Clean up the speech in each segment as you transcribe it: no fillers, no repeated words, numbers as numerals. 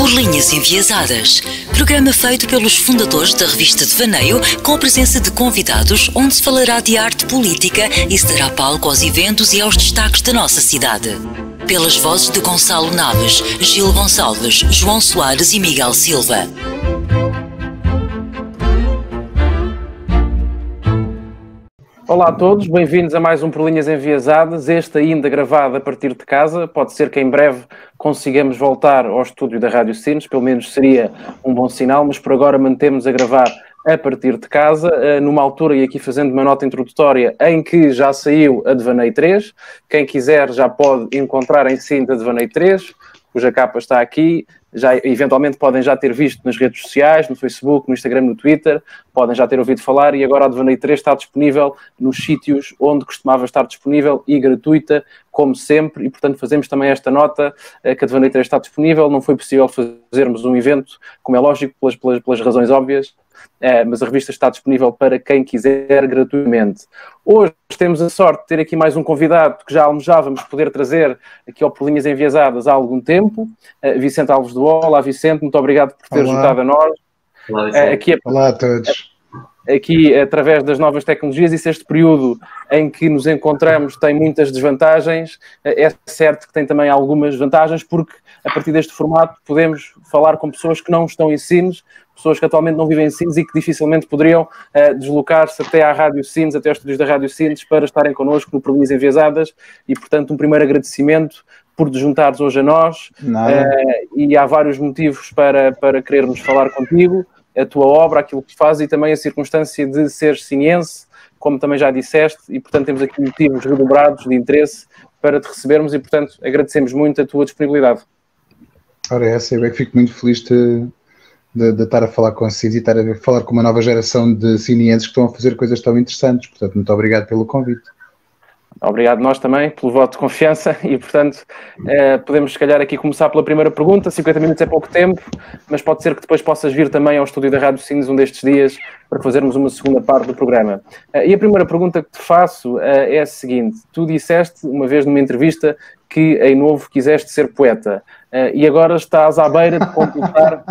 Por Linhas Enviesadas, programa feito pelos fundadores da revista Devaneio, com a presença de convidados, onde se falará de arte política e se dará palco aos eventos e aos destaques da nossa cidade. Pelas vozes de Gonçalo Naves, Gil Gonçalves, João Soares e Miguel Silva. Olá a todos, bem-vindos a mais um Por Linhas Enviesadas, este ainda gravado a partir de casa. Pode ser que em breve consigamos voltar ao estúdio da Rádio Sines, pelo menos seria um bom sinal, mas por agora mantemos a gravar a partir de casa, numa altura, e aqui fazendo uma nota introdutória, em que já saiu a Devaneio 3. Quem quiser já pode encontrar em Sines a Devaneio 3, cuja capa está aqui. Já, eventualmente podem já ter visto nas redes sociais, no Facebook, no Instagram, no Twitter, podem já ter ouvido falar, e agora a Devaneio 3 está disponível nos sítios onde costumava estar disponível e gratuita, como sempre, e portanto fazemos também esta nota, que a Devaneio 3 está disponível. Não foi possível fazermos um evento, como é lógico, pelas razões óbvias, mas a revista está disponível para quem quiser gratuitamente. Hoje temos a sorte de ter aqui mais um convidado que já almejávamos poder trazer aqui ao Por Linhas Enviesadas há algum tempo, Vicente Alves do UOL. Olá, Vicente, muito obrigado por ter juntado a nós. Olá, Vicente. Olá a todos. Aqui, através das novas tecnologias, e se este período em que nos encontramos tem muitas desvantagens, é certo que tem também algumas vantagens, porque a partir deste formato podemos falar com pessoas que não estão em Sines, pessoas que atualmente não vivem em Sines e que dificilmente poderiam deslocar-se até à Rádio Sines, até aos estúdios da Rádio Sines, para estarem connosco no Por Linhas Enviesadas, e portanto um primeiro agradecimento por te juntares hoje a nós, e há vários motivos para querermos falar contigo, a tua obra, aquilo que fazes e também a circunstância de seres siniense, como também já disseste, e portanto temos aqui motivos redobrados de interesse para te recebermos e portanto agradecemos muito a tua disponibilidade. Ora, essa, eu fico muito feliz de estar a falar consigo e estar a falar com uma nova geração de sinienses que estão a fazer coisas tão interessantes, portanto muito obrigado pelo convite. Obrigado nós também pelo voto de confiança e, portanto, podemos se calhar aqui começar pela primeira pergunta. 50 minutos é pouco tempo, mas pode ser que depois possas vir também ao estúdio da Rádio Sines um destes dias para fazermos uma segunda parte do programa. E a primeira pergunta que te faço é a seguinte: tu disseste uma vez numa entrevista que em novo quiseste ser poeta, e agora estás à beira de completar...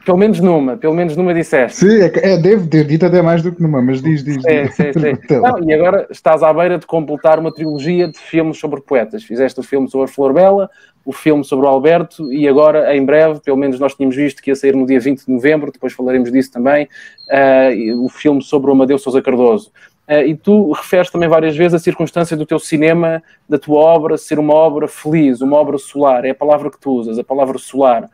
Pelo menos numa disseste. Sim, devo ter dito até mais do que numa, mas diz. Sim. Não, e agora estás à beira de completar uma trilogia de filmes sobre poetas. Fizeste o filme sobre a Flor Bela, o filme sobre o Alberto, e agora, em breve, pelo menos nós tínhamos visto que ia sair no dia 20 de novembro, depois falaremos disso também, o filme sobre o Amadeu Sousa Cardoso. E tu referes também várias vezes a circunstância do teu cinema, da tua obra, ser uma obra feliz, uma obra solar. É a palavra que tu usas, a palavra solar.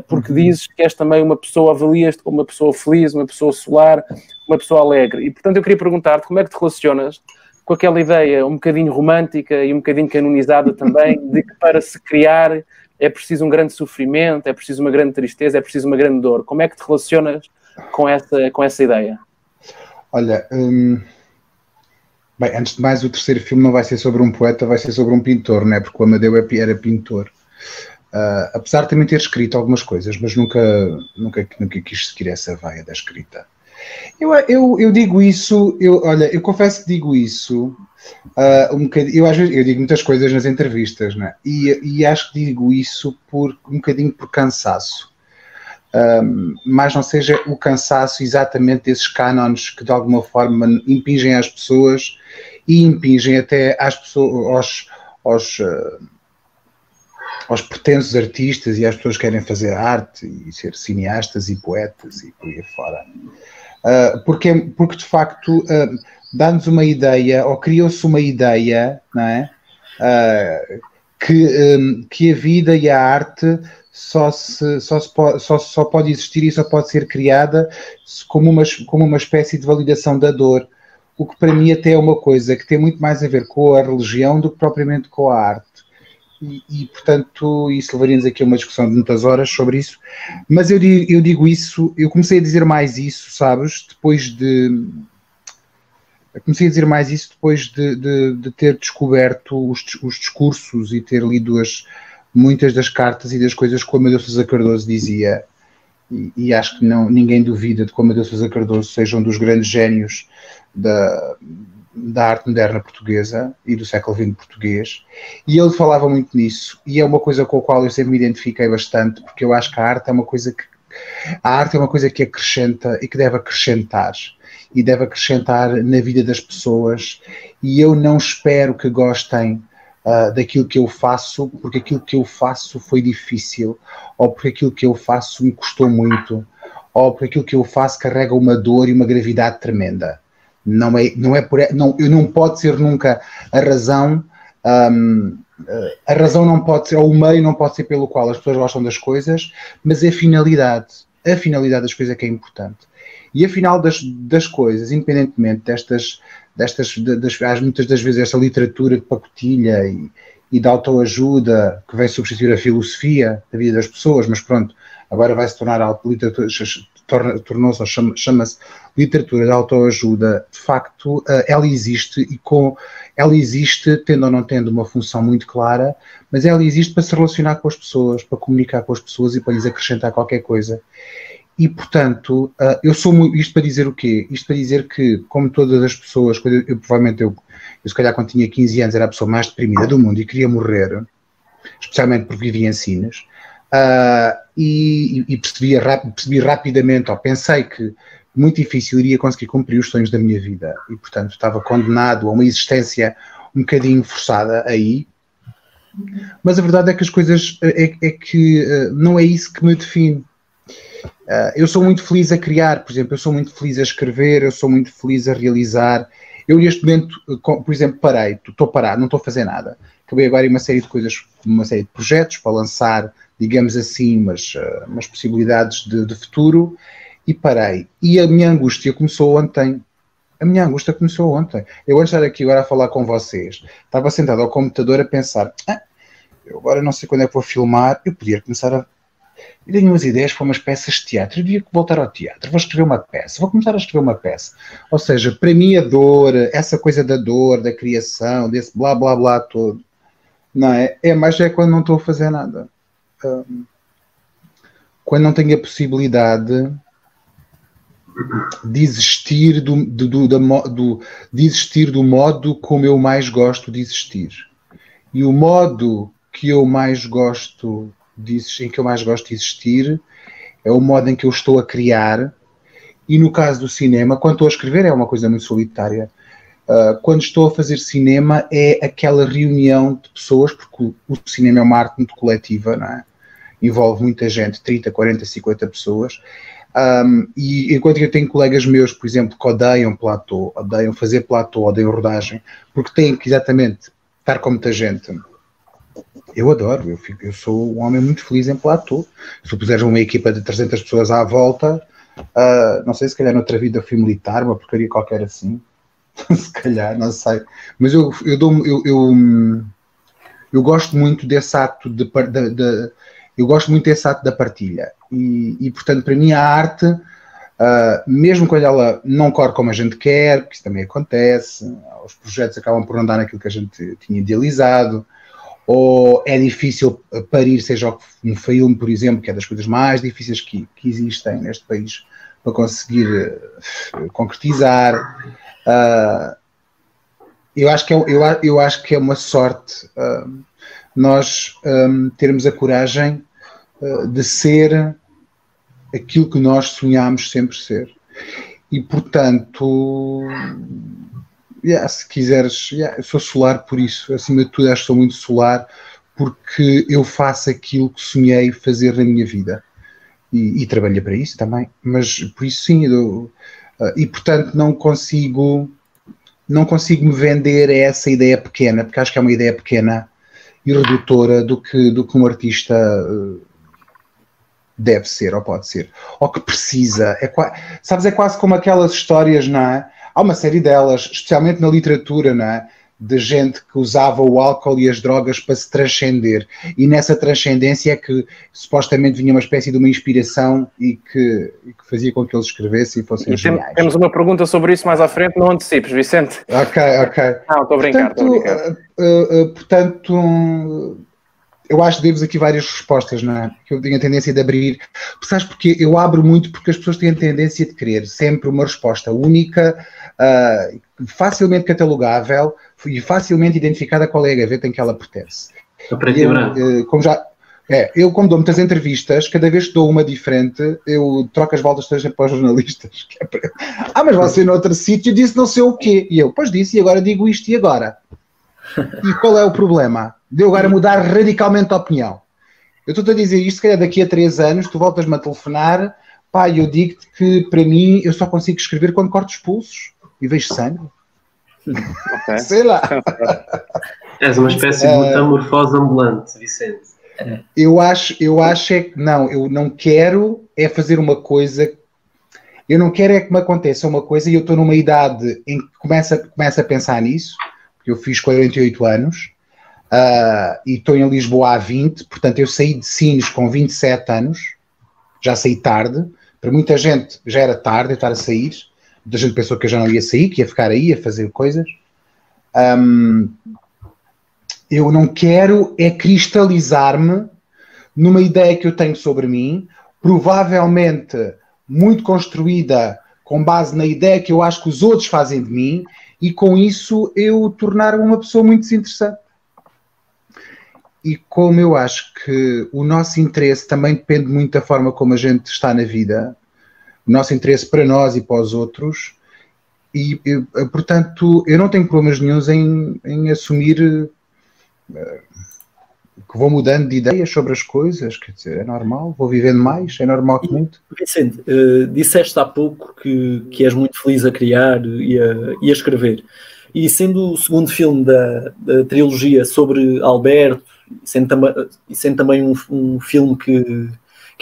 Porque dizes que és também uma pessoa, avalias-te como uma pessoa feliz, uma pessoa solar, uma pessoa alegre. E, portanto, eu queria perguntar-te como é que te relacionas com aquela ideia um bocadinho romântica e um bocadinho canonizada também, de que para se criar é preciso um grande sofrimento, é preciso uma grande tristeza, é preciso uma grande dor. Como é que te relacionas com essa ideia? Olha... Bem, antes de mais, o terceiro filme não vai ser sobre um poeta, vai ser sobre um pintor, não é? Porque o Amadeu era pintor. Apesar de também ter escrito algumas coisas, mas nunca quis seguir essa veia da escrita. Eu digo isso, eu confesso que digo isso um bocadinho. Às vezes eu digo muitas coisas nas entrevistas, não é? E acho que digo isso um bocadinho por cansaço. Mas não seja o cansaço exatamente desses cânones que de alguma forma impingem às pessoas e impingem até às pessoas, aos pretensos artistas e às pessoas que querem fazer arte e ser cineastas e poetas e por aí fora. Porque de facto dá-nos uma ideia, ou criou-se uma ideia, não é? Que a vida e a arte só pode existir e só pode ser criada como uma espécie de validação da dor, o que para mim até é uma coisa que tem muito mais a ver com a religião do que propriamente com a arte. E portanto, isso levaria-nos aqui a uma discussão de muitas horas sobre isso, mas eu digo isso, eu comecei a dizer mais isso, sabes, depois de ter descoberto os discursos e ter lido muitas das cartas e das coisas que o Amadeu Sousa Cardoso dizia, e acho que ninguém duvida de que o Amadeu Sousa Cardoso seja um dos grandes génios da arte moderna portuguesa e do século XX português, e ele falava muito nisso, e é uma coisa com a qual eu sempre me identifiquei bastante, porque eu acho que a arte é uma coisa que acrescenta e que deve acrescentar na vida das pessoas, e eu não espero que gostem daquilo que eu faço, porque aquilo que eu faço foi difícil, ou porque aquilo que eu faço me custou muito, ou porque aquilo que eu faço carrega uma dor e uma gravidade tremenda. Não pode ser nunca a razão. A razão não pode ser, ou o meio não pode ser pelo qual as pessoas gostam das coisas, mas a finalidade das coisas é que é importante. E afinal das coisas, independentemente muitas das vezes esta literatura de pacotilha e de autoajuda que vem substituir a filosofia da vida das pessoas, mas pronto, agora vai se tornar literatura, chama-se literatura de autoajuda. De facto, ela existe, ela existe tendo ou não tendo uma função muito clara, mas ela existe para se relacionar com as pessoas, para comunicar com as pessoas e para lhes acrescentar qualquer coisa. E, portanto, isto para dizer o quê? Isto para dizer que, como todas as pessoas, eu se calhar quando tinha 15 anos era a pessoa mais deprimida do mundo e queria morrer, especialmente porque vivia em Sines, e percebi rapidamente, ou pensei que muito difícil iria conseguir cumprir os sonhos da minha vida, e portanto estava condenado a uma existência um bocadinho forçada aí, mas a verdade é que as coisas, não é isso que me define. Eu sou muito feliz a criar, por exemplo, eu sou muito feliz a escrever, eu sou muito feliz a realizar. Eu neste momento, por exemplo, estou parado, não estou a fazer nada. Acabei agora em uma série de coisas, uma série de projetos para lançar, digamos assim, umas possibilidades de futuro, e parei. E a minha angústia começou ontem. Eu antes de estar aqui agora a falar com vocês, estava sentado ao computador a pensar, eu agora não sei quando é que vou filmar, eu podia começar a... Eu tenho umas ideias para umas peças de teatro, eu devia voltar ao teatro, vou escrever uma peça, vou começar a escrever uma peça. Ou seja, para mim a dor, essa coisa da dor, da criação, desse blá blá blá todo, não é? Mais quando não estou a fazer nada. Quando não tenho a possibilidade de existir de existir do modo como eu mais gosto de existir. E o modo que eu mais gosto em que eu mais gosto de existir é o modo em que eu estou a criar, e no caso do cinema, quando estou a escrever é uma coisa muito solitária. Quando estou a fazer cinema é aquela reunião de pessoas, porque o cinema é uma arte muito coletiva, não é? Envolve muita gente, 30, 40, 50 pessoas, e enquanto eu tenho colegas meus, por exemplo, que odeiam platô, odeiam fazer platô, odeiam rodagem, porque têm que exatamente estar com muita gente. Eu adoro, eu sou um homem muito feliz em platô. Se puseres uma equipa de 300 pessoas à volta, não sei, se calhar noutra vida fui militar, uma porcaria qualquer assim, se calhar, não sei. Mas eu gosto muito desse ato eu gosto muito desse ato da partilha. E portanto, para mim a arte, mesmo quando ela não corre como a gente quer, que isso também acontece, os projetos acabam por não dar naquilo que a gente tinha idealizado, ou é difícil parir, seja um filme, por exemplo, que é das coisas mais difíceis que existem neste país para conseguir concretizar. Eu acho que é uma sorte nós termos a coragem de ser aquilo que nós sonhámos sempre ser. E, portanto... se quiseres, eu sou solar por isso, acima de tudo acho que sou muito solar, porque eu faço aquilo que sonhei fazer na minha vida, e trabalhei para isso também, mas por isso sim, e portanto não consigo me vender a essa ideia pequena, porque acho que é uma ideia pequena e redutora do que um artista deve ser, ou pode ser, ou que precisa. Sabes, é quase como aquelas histórias, não é? Há uma série delas, especialmente na literatura, não é? De gente que usava o álcool e as drogas para se transcender. E nessa transcendência é que supostamente vinha uma espécie de uma inspiração e que fazia com que eles escrevessem e fossem geniais. Temos uma pergunta sobre isso mais à frente, não antecipes, Vicente. Ok. Não, estou a brincar. Portanto, eu acho que devo aqui várias respostas, não é? Que eu tenho a tendência de abrir. Sabes porque eu abro muito porque as pessoas têm a tendência de querer sempre uma resposta única, facilmente catalogável e facilmente identificada qual é a gaveta em que ela pertence. A preto e branco. Eu, como dou muitas entrevistas, cada vez que dou uma diferente, eu troco as voltas todas para os jornalistas. Mas você noutro sítio disse não sei o quê. E eu, pois disse, e agora digo isto e agora. E qual é o problema? De eu agora mudar radicalmente a opinião. Eu estou-te a dizer isto, se calhar daqui a 3 anos, tu voltas-me a telefonar, pá, e eu digo-te que, para mim, eu só consigo escrever quando corto os pulsos e vejo sangue. Okay. Sei lá. És uma espécie de metamorfose ambulante, Vicente. Eu acho é que não, eu não quero é fazer uma coisa, eu não quero é que me aconteça uma coisa e eu estou numa idade em que começo a pensar nisso, porque eu fiz 48 anos e estou em Lisboa há 20, portanto eu saí de Sines com 27 anos, já saí tarde, para muita gente já era tarde eu estar a sair, muita gente pensou que eu já não ia sair, que ia ficar aí a fazer coisas. Eu não quero é cristalizar-me numa ideia que eu tenho sobre mim, provavelmente muito construída com base na ideia que eu acho que os outros fazem de mim, e com isso eu tornar uma pessoa muito desinteressante. E como eu acho que o nosso interesse também depende muito da forma como a gente está na vida, o nosso interesse para nós e para os outros, e portanto eu não tenho problemas nenhuns em assumir que vou mudando de ideias sobre as coisas, quer dizer, é normal, vou vivendo mais, é normal que muito. Vicente, disseste há pouco que és muito feliz a criar e a escrever, e sendo o segundo filme da trilogia sobre Alberto, sendo também um filme que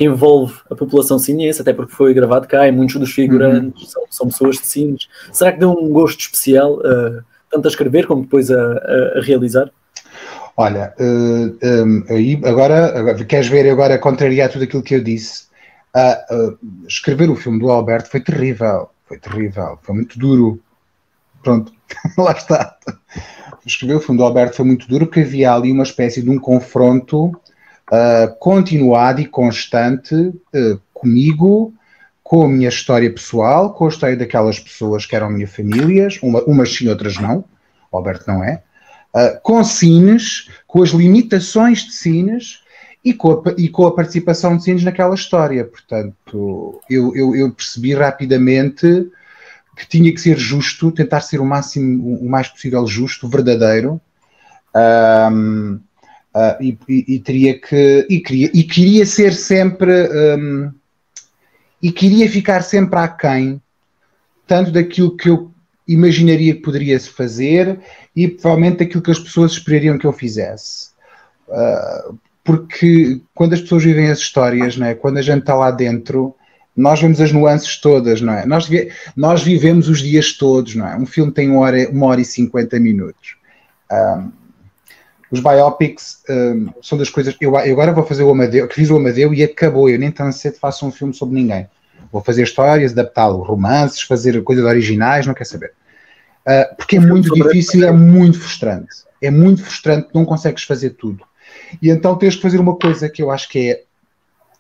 envolve a população siniense, até porque foi gravado cá e muitos dos figurantes são pessoas de Sines, será que deu um gosto especial tanto a escrever como depois a realizar? Olha, aí agora queres ver agora contrariar tudo aquilo que eu disse? Escrever o filme do Alberto foi terrível, foi muito duro. Pronto, lá está. Escrever o filme do Alberto foi muito duro porque havia ali uma espécie de um confronto continuado e constante comigo, com a minha história pessoal, com a história daquelas pessoas que eram minhas famílias, umas sim, outras não. O Alberto não é. Com Sines, com as limitações de Sines e com a participação de Sines naquela história. Portanto, eu percebi rapidamente que tinha que ser justo, tentar ser o mais possível justo, verdadeiro, queria ser sempre e queria ficar sempre aquém, tanto daquilo que eu imaginaria que poderia-se fazer e provavelmente daquilo que as pessoas esperariam que eu fizesse. Porque quando as pessoas vivem as histórias, não é? Quando a gente está lá dentro, nós vemos as nuances todas, não é? Nós vivemos os dias todos, não é? Um filme tem 1h e 50 minutos. Os biopics são das coisas... Eu agora vou fazer o Amadeu, que fiz o Amadeu e acabou. Eu nem tão cedo faço um filme sobre ninguém. Vou fazer histórias, adaptá-lo, romances, fazer coisas originais, não quer saber. Porque é muito difícil e é muito frustrante. É muito frustrante, não consegues fazer tudo. E então tens que fazer uma coisa que eu acho que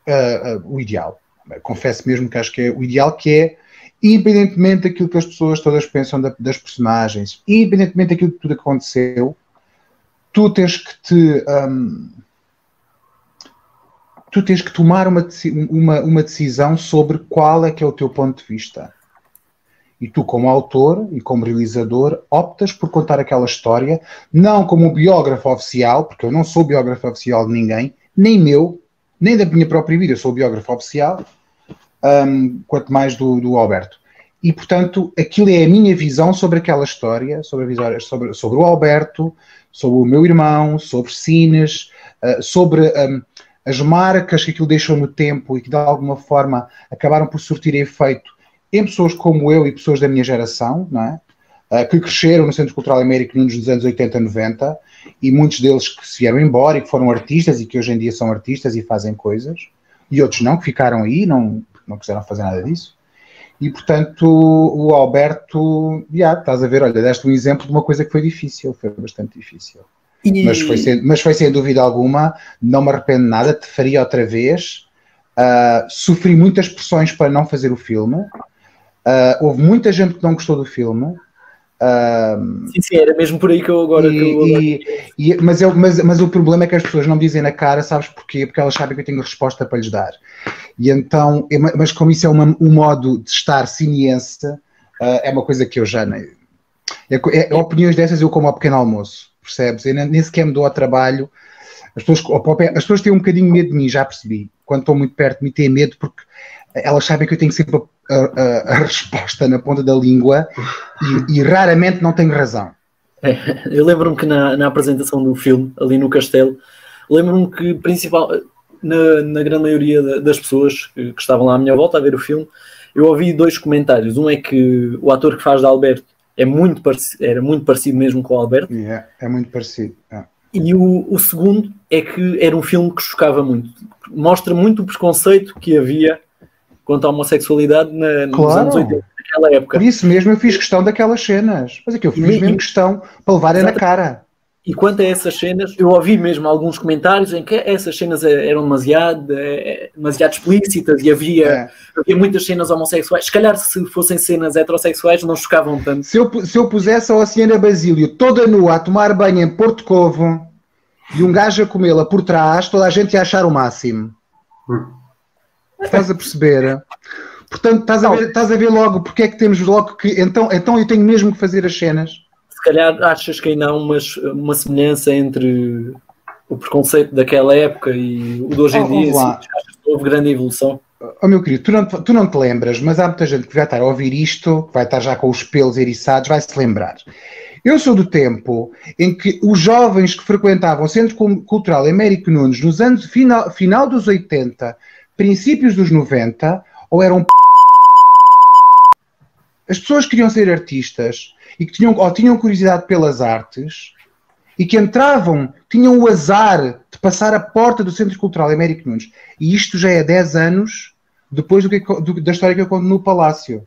é o ideal. Confesso mesmo que acho que é o ideal, que é, independentemente daquilo que as pessoas todas pensam das personagens, independentemente daquilo que tudo aconteceu, tu tens que tomar uma decisão sobre qual é que é o teu ponto de vista. E tu, como autor e como realizador, optas por contar aquela história, não como um biógrafo oficial, porque eu não sou biógrafo oficial de ninguém, nem meu, nem da minha própria vida, eu sou biógrafo oficial, quanto mais do Alberto. E, portanto, aquilo é a minha visão sobre aquela história, sobre o Alberto, sobre o meu irmão, sobre Sines, sobre as marcas que aquilo deixou no tempo e que, de alguma forma, acabaram por surtir efeito em pessoas como eu e pessoas da minha geração, não é? Que cresceram no Centro Cultural Américo nos anos 80, 90, e muitos deles que se vieram embora e que foram artistas e que hoje em dia são artistas e fazem coisas, e outros não, que ficaram aí, não quiseram fazer nada disso. E, portanto, o Alberto, estás a ver, olha, deste um exemplo de uma coisa que foi difícil, foi bastante difícil. Mas foi sem dúvida alguma, não me arrependo nada, te faria outra vez. Sofri muitas pressões para não fazer o filme. Houve muita gente que não gostou do filme. Sim, era mesmo por aí que eu agora... Mas o problema é que as pessoas não dizem na cara, sabes porquê? Porque elas sabem que eu tenho resposta para lhes dar. E então, mas como isso é um modo de estar cineense, é uma coisa que eu já nem... opiniões dessas eu como ao pequeno almoço, percebes? Eu nem sequer me dou ao trabalho. As pessoas têm um bocadinho medo de mim, já percebi. Quando estou muito perto de mim têm medo porque elas sabem que eu tenho sempre a resposta na ponta da língua e raramente não tenho razão. Eu lembro-me que na apresentação do filme, ali no Castelo, lembro-me que na grande maioria das pessoas que estavam lá à minha volta a ver o filme, eu ouvi 2 comentários. Um é que o ator que faz de Alberto era muito parecido mesmo com o Alberto. É muito parecido. E o segundo é que era um filme que chocava muito. Mostra muito o preconceito que havia quanto à homossexualidade nos anos 80, naquela época. Por isso mesmo eu fiz questão daquelas cenas. Mas é que eu fiz mesmo questão para levarem na cara. E quanto a essas cenas, eu ouvi mesmo alguns comentários em que essas cenas eram demasiado explícitas e havia muitas cenas homossexuais. Se calhar se fossem cenas heterossexuais não chocavam tanto. Se eu pusesse a Oceana Basílio toda nua a tomar banho em Porto Covo e um gajo a comê-la por trás, toda a gente ia achar o máximo. Estás a perceber? Portanto, estás a ver logo porque é que temos logo que... Então eu tenho mesmo que fazer as cenas. Se calhar achas que ainda há uma semelhança entre o preconceito daquela época e o de hoje em dia? Achas que houve grande evolução? Meu querido, tu não te lembras, mas há muita gente que vai estar a ouvir isto, que vai estar já com os pelos eriçados, vai-se lembrar. Eu sou do tempo em que os jovens que frequentavam o Centro Cultural Américo Nunes nos anos final dos 80, princípios dos 90, ou eram as pessoas queriam ser artistas e que tinham curiosidade pelas artes e que tinham o azar de passar a porta do Centro Cultural Américo Nunes. E isto já é 10 anos depois da história que eu conto no Palácio.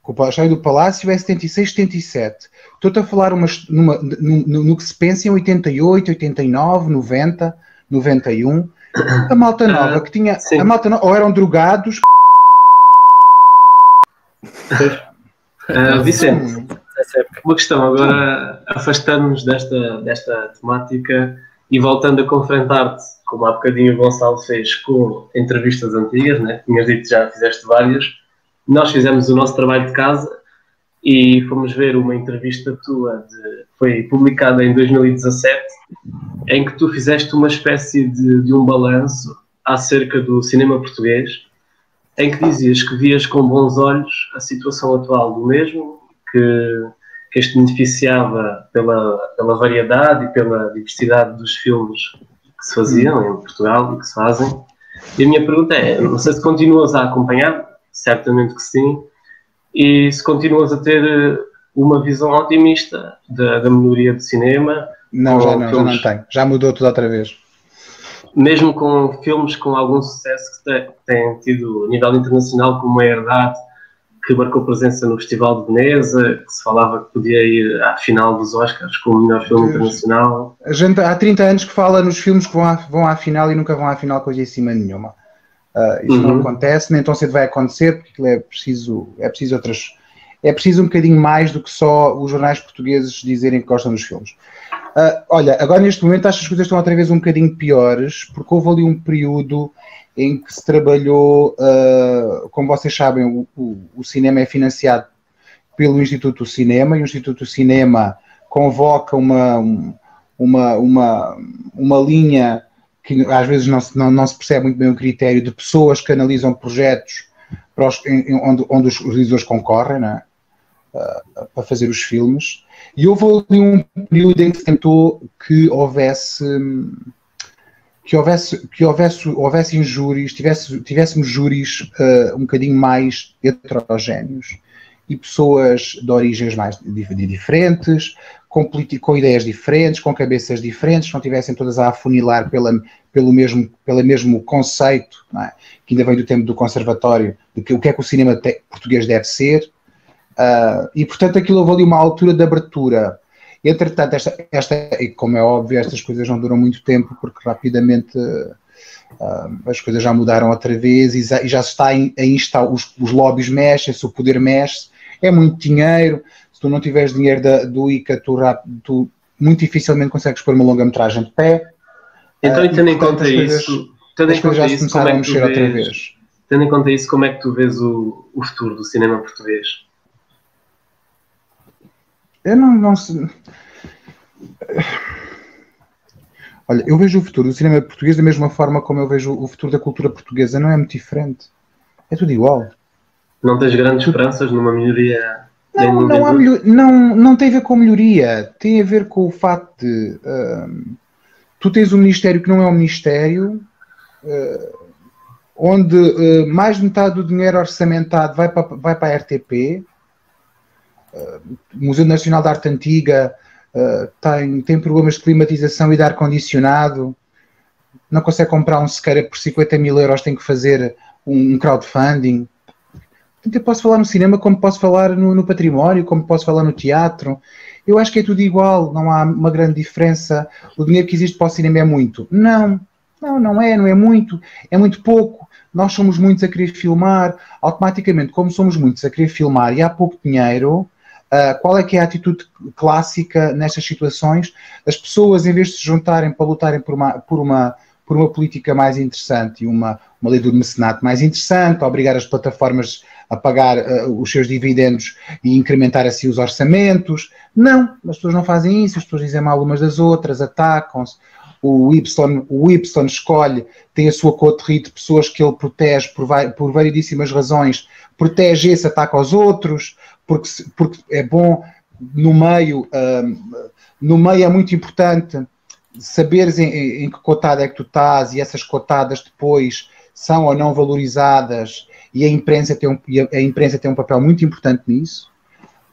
A história do Palácio é 76, 77. Estou-te a falar no que se pensa em 88, 89, 90, 91. A malta nova que tinha... A malta nova, ou eram drogados... Vicente, uma questão agora, afastando-nos desta temática e voltando a confrontar-te, como há bocadinho o Gonçalo fez, com entrevistas antigas, né? Tinhas dito que já fizeste várias. Nós fizemos o nosso trabalho de casa e fomos ver uma entrevista tua, foi publicada em 2017, em que tu fizeste uma espécie de um balanço acerca do cinema português, em que dizias que vias com bons olhos a situação atual do mesmo, que este beneficiava pela variedade e pela diversidade dos filmes que se faziam em Portugal e que se fazem. E a minha pergunta é, não sei se continuas a acompanhar, certamente que sim, e se continuas a ter uma visão otimista da melhoria do cinema. Não, já não tenho. Já mudou tudo outra vez. Mesmo com filmes com algum sucesso que têm tido a nível internacional, como A Herdade, que marcou presença no Festival de Veneza, que se falava que podia ir à final dos Oscars como o melhor filme internacional. A gente há 30 anos que fala nos filmes que vão à final e nunca vão à final coisa em cima nenhuma. Isso não acontece, nem tão cedo vai acontecer, porque é preciso um bocadinho mais do que só os jornais portugueses dizerem que gostam dos filmes. Olha, agora neste momento acho que as coisas estão outra vez um bocadinho piores, porque houve ali um período em que se trabalhou, como vocês sabem, o cinema é financiado pelo Instituto do Cinema, e o Instituto do Cinema convoca uma linha que às vezes não se percebe muito bem o critério de pessoas que analisam projetos onde os realizadores concorrem, não é? Para fazer os filmes. E houve ali um período em que se tentou que houvesse júris, tivéssemos júris um bocadinho mais heterogéneos e pessoas de origens mais diferentes, com ideias diferentes, com cabeças diferentes, que não tivessem todas a afunilar pelo mesmo conceito, não é? Que ainda vem do tempo do conservatório, de o que é que o cinema português deve ser. E portanto aquilo houve ali uma altura de abertura. Entretanto, e como é óbvio, estas coisas não duram muito tempo, porque rapidamente as coisas já mudaram outra vez e já se está a instalar, os lobbies mexem-se, o poder mexe-se, é muito dinheiro. Se tu não tiveres dinheiro do ICA, tu muito dificilmente consegues pôr uma longa-metragem de pé. Então, tendo em conta isso, as coisas já se começaram a mexer outra vez. Tendo em conta isso, como é que tu vês o futuro do cinema português? Eu não sei. Olha, eu vejo o futuro do cinema português da mesma forma como eu vejo o futuro da cultura portuguesa. Não é muito diferente. É tudo igual. Não tens grandes esperanças numa melhoria? Não tem a ver com melhoria. Tem a ver com o facto de... tu tens um ministério que não é um ministério, onde mais de metade do dinheiro orçamentado vai para a RTP. O Museu Nacional de Arte Antiga tem problemas de climatização e de ar-condicionado, não consegue comprar um sequeira por 50 mil euros, tem que fazer um crowdfunding. Eu posso falar no cinema como posso falar no património, como posso falar no teatro. Eu acho que é tudo igual, não há uma grande diferença. O dinheiro que existe para o cinema é muito. Não é muito, é muito pouco. Nós somos muitos a querer filmar, automaticamente, como somos muitos a querer filmar e há pouco dinheiro, qual é que é a atitude clássica nestas situações? As pessoas, em vez de se juntarem para lutarem por uma política mais interessante e uma lei do mecenato mais interessante, obrigar as plataformas a pagar os seus dividendos e incrementar assim os orçamentos. Não, as pessoas não fazem isso, as pessoas dizem mal umas das outras, atacam-se. O Y escolhe, tem a sua coterie de pessoas que ele protege por variedíssimas razões, protege esse, ataca aos outros, porque é bom no meio é muito importante saberes em que cotada é que tu estás e essas cotadas depois são ou não valorizadas e a imprensa tem um papel muito importante nisso.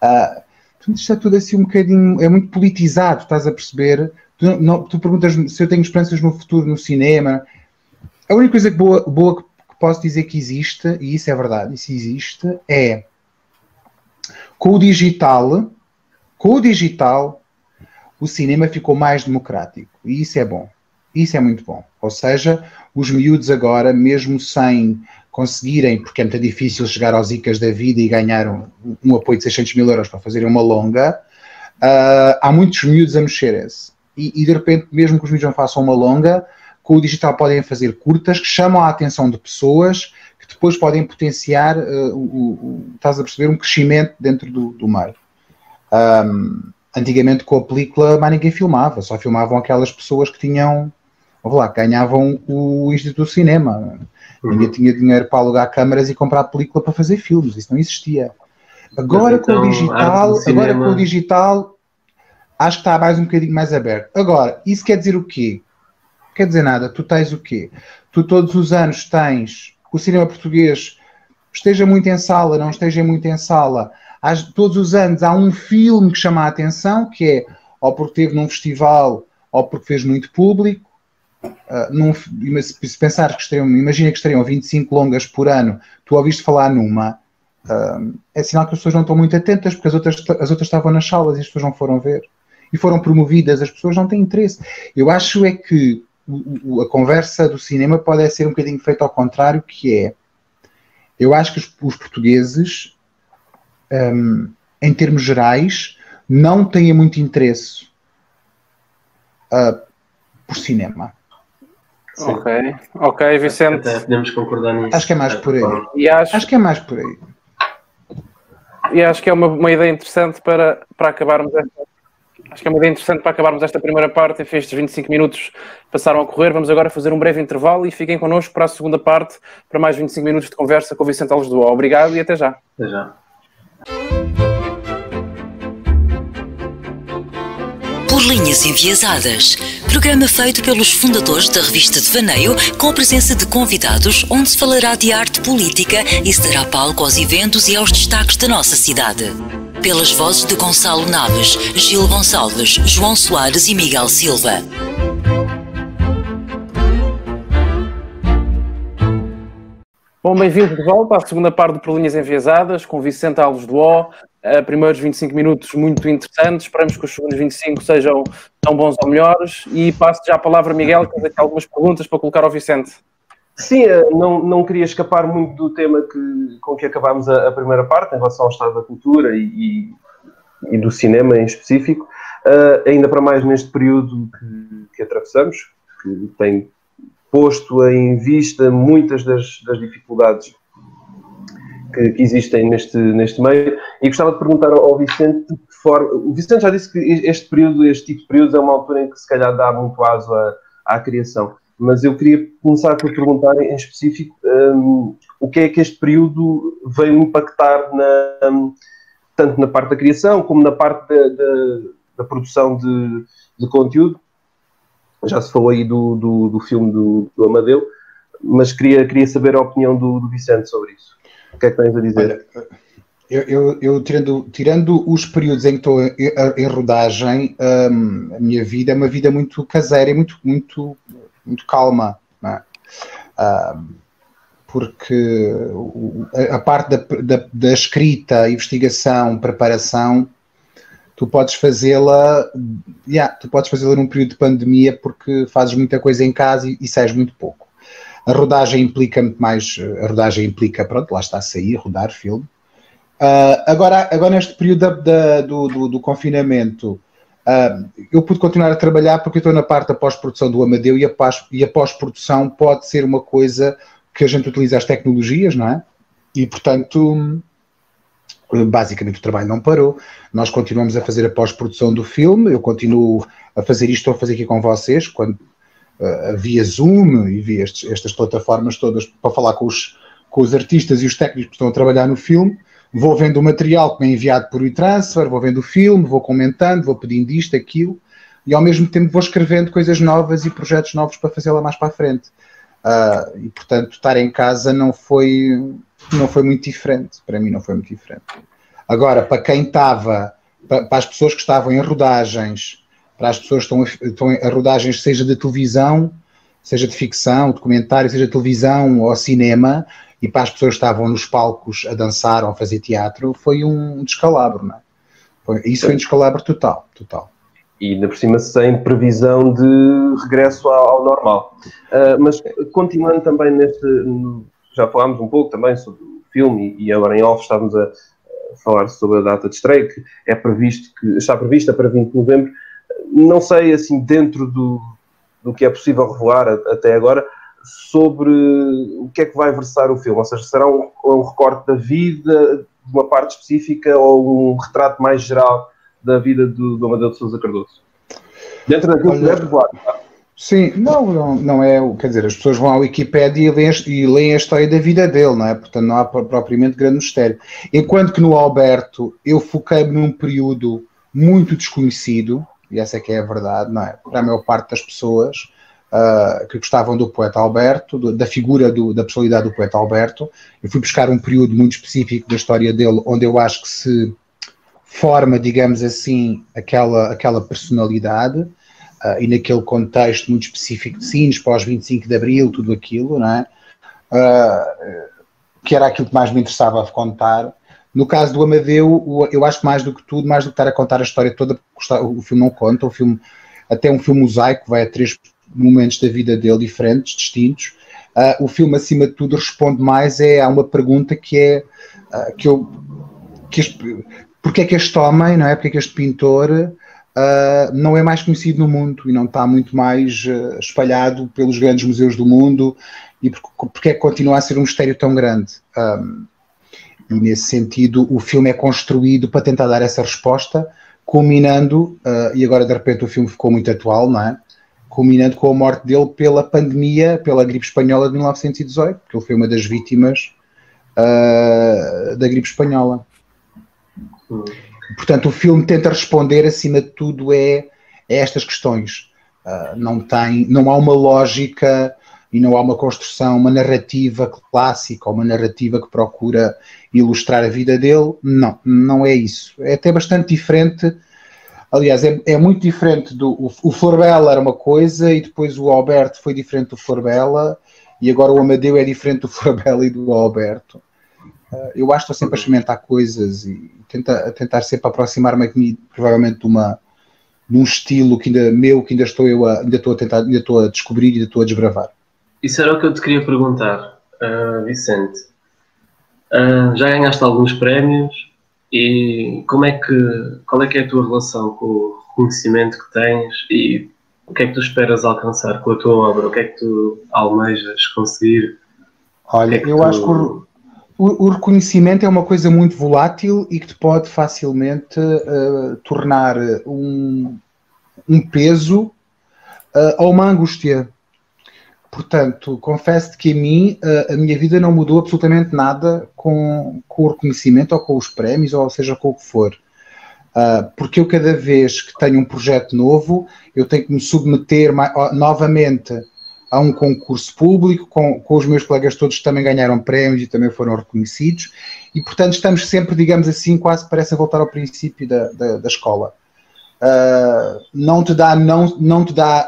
Portanto, isto é tudo assim um bocadinho, é muito politizado, estás a perceber? Tu perguntas-me se eu tenho esperanças no futuro no cinema. A única coisa boa que posso dizer que existe, e isso é verdade, isso existe, é com o digital o cinema ficou mais democrático. E isso é bom. Isso é muito bom. Ou seja, os miúdos agora, mesmo sem conseguirem, porque é muito difícil chegar aos ICAs da vida e ganhar um apoio de 600 mil euros para fazerem uma longa, há muitos miúdos a mexerem-se. E de repente, mesmo que os miúdos não façam uma longa, com o digital podem fazer curtas que chamam a atenção de pessoas que depois podem potenciar, estás a perceber, um crescimento dentro do meio. Antigamente com a película mais ninguém filmava, só filmavam aquelas pessoas que tinham, ganhavam o Instituto do Cinema. Ninguém tinha dinheiro para alugar câmaras e comprar película para fazer filmes, isso não existia. Agora com o digital, acho que está um bocadinho mais aberto. Agora, isso quer dizer o quê? Quer dizer nada, tu tens o quê? Tu todos os anos tens o cinema português, esteja muito em sala, não esteja muito em sala, todos os anos há um filme que chama a atenção, que é ou porque esteve num festival ou porque fez muito público. Se pensar que imagina que estariam 25 longas por ano, tu ouviste falar numa, é sinal que as pessoas não estão muito atentas, porque as outras estavam nas salas e as pessoas não foram ver. E foram promovidas, as pessoas não têm interesse. Eu acho é que a conversa do cinema pode ser um bocadinho feita ao contrário, que é, eu acho que os portugueses, em termos gerais, não têm muito interesse por cinema. Sim. Ok, Vicente. Até podemos concordar nisso. Acho que é mais por aí. Acho que é mais por aí. E acho que é uma ideia interessante para acabarmos esta primeira parte. Estes 25 minutos passaram a correr. Vamos agora fazer um breve intervalo e fiquem connosco para a segunda parte, para mais 25 minutos de conversa com o Vicente Alves do O. Obrigado e até já. Até já. Por Linhas Enviesadas, programa feito pelos fundadores da revista Devaneio, com a presença de convidados, onde se falará de arte política e se dará palco aos eventos e aos destaques da nossa cidade. Pelas vozes de Gonçalo Naves, Gil Gonçalves, João Soares e Miguel Silva. Bom, bem-vindo de volta à segunda parte do Por Linhas Enviesadas, com Vicente Alves do O. Primeiros 25 minutos muito interessantes, esperamos que os segundos 25 sejam tão bons ou melhores. E passo já a palavra a Miguel, que tem aqui algumas perguntas para colocar ao Vicente. Sim, não queria escapar muito do tema com que acabámos a primeira parte, em relação ao estado da cultura e e do cinema em específico, ainda para mais neste período que atravessamos, que tem posto em vista muitas das dificuldades que existem neste meio, e gostava de perguntar ao Vicente de que forma... O Vicente já disse que este tipo de períodos é uma altura em que se calhar dá muito aso à criação, mas eu queria começar por perguntar em específico o que é que este período veio impactar tanto na parte da criação como na parte da produção de conteúdo. Já se falou aí do filme do Amadeu, mas queria saber a opinião do Vicente sobre isso. O que é que tens a dizer? Olha, eu tirando os períodos em que estou em rodagem, a minha vida é uma vida muito caseira e muito calma, não é? Porque a parte da escrita, investigação, preparação, tu podes fazê-la num período de pandemia porque fazes muita coisa em casa e sais muito pouco. A rodagem implica muito mais, pronto, lá está a sair, rodar filme. Agora neste período do confinamento, eu pude continuar a trabalhar porque eu estou na parte da pós-produção do Amadeu e a pós-produção pode ser uma coisa que a gente utiliza as tecnologias, não é? E, portanto, basicamente o trabalho não parou. Nós continuamos a fazer a pós-produção do filme, eu continuo a fazer isto, estou a fazer aqui com vocês, via Zoom e via estas plataformas todas para falar com os artistas e os técnicos que estão a trabalhar no filme. Vou vendo o material que me é enviado por e-transfer, vou vendo o filme, vou comentando, vou pedindo isto, aquilo, e ao mesmo tempo vou escrevendo coisas novas e projetos novos para fazer lá mais para a frente. E portanto estar em casa não foi muito diferente, para mim não foi muito diferente. Agora, para quem estava, para as pessoas que estavam em rodagens, para as pessoas que estão a rodagens, seja de televisão, seja de ficção, documentário, seja de televisão ou cinema, e para as pessoas que estavam nos palcos a dançar ou a fazer teatro, foi um descalabro, não é? Isso foi um descalabro total. E ainda por cima sem previsão de regresso ao normal. Mas continuando também já falámos um pouco também sobre o filme e agora em off estávamos a falar sobre a data de estreia, que está prevista para 20 de novembro. Não sei, assim, dentro do que é possível revelar até agora, sobre o que é que vai versar o filme. Ou seja, será um recorte da vida, de uma parte específica, ou um retrato mais geral da vida do Amadeu de Sousa Cardoso? Dentro daquilo que deve revelar. Sim, não é, quer dizer, as pessoas vão à Wikipédia e leem a história da vida dele, não é? Portanto, não há propriamente grande mistério. Enquanto que no Alberto eu foquei-me num período muito desconhecido, e essa é que é a verdade, não é? Para a maior parte das pessoas que gostavam do poeta Alberto, da figura, da personalidade do poeta Alberto, eu fui buscar um período muito específico da história dele, onde eu acho que se forma, digamos assim, aquela personalidade, e naquele contexto muito específico de Sines, pós 25 de Abril, tudo aquilo, não é? Que era aquilo que mais me interessava contar. No caso do Amadeu, eu acho que mais do que tudo, mais do que estar a contar a história toda, porque o filme não conta, até um filme mosaico, vai a 3 momentos da vida dele diferentes, distintos. O filme, acima de tudo, responde mais a uma pergunta que é porque é que este homem, não é? Porque é que este pintor não é mais conhecido no mundo e não está muito mais espalhado pelos grandes museus do mundo, e porque é que continua a ser um mistério tão grande? E nesse sentido o filme é construído para tentar dar essa resposta, culminando, e agora de repente o filme ficou muito atual, não é? Culminando com a morte dele pela pandemia, pela gripe espanhola de 1918, porque ele foi uma das vítimas da gripe espanhola. Portanto, o filme tenta responder, acima de tudo, a estas questões. Não há uma lógica e não há uma construção, uma narrativa clássica ou uma narrativa que procura ilustrar a vida dele. Não é isso. É até bastante diferente. Aliás, é muito diferente o Florbela era uma coisa e depois o Alberto foi diferente do Florbela e agora o Amadeu é diferente do Florbela e do Alberto. Eu acho que estou sempre a experimentar coisas e a tentar sempre aproximar-me aqui, provavelmente de um estilo que ainda estou a descobrir e ainda estou a desbravar. Isso era o que eu te queria perguntar, Vicente. Já ganhaste alguns prémios, E qual é que é a tua relação com o reconhecimento que tens e o que é que tu esperas alcançar com a tua obra? O que é que tu almejas conseguir? Olha, eu acho que o reconhecimento é uma coisa muito volátil e que te pode facilmente tornar um peso ou uma angústia. Portanto, confesso-te que a mim a minha vida não mudou absolutamente nada com o reconhecimento ou com os prémios, ou seja, com o que for. Porque eu cada vez que tenho um projeto novo, eu tenho que me submeter novamente a um concurso público, com os meus colegas todos que também ganharam prémios e também foram reconhecidos, e portanto estamos sempre, digamos assim, quase parece a voltar ao princípio da escola. Não te dá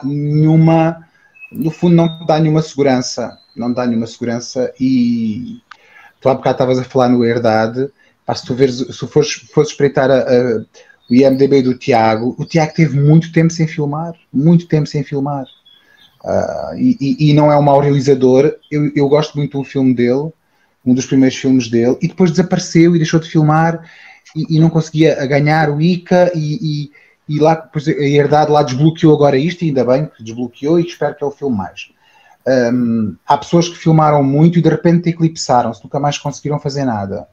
nenhuma... No fundo, não te dá nenhuma segurança. Não te dá nenhuma segurança. E tu há bocado estavas a falar no Herdade. Se tu fores espreitar o IMDb do Tiago, o Tiago teve muito tempo sem filmar. Muito tempo sem filmar. E não é um mau realizador. Eu gosto muito do filme dele, um dos primeiros filmes dele, e depois desapareceu e deixou de filmar e não conseguia ganhar o ICA e lá, depois, a Herdade lá desbloqueou agora isto, e ainda bem que desbloqueou, e espero que ele filme mais. Há pessoas que filmaram muito e de repente eclipsaram-se, nunca mais conseguiram fazer nada.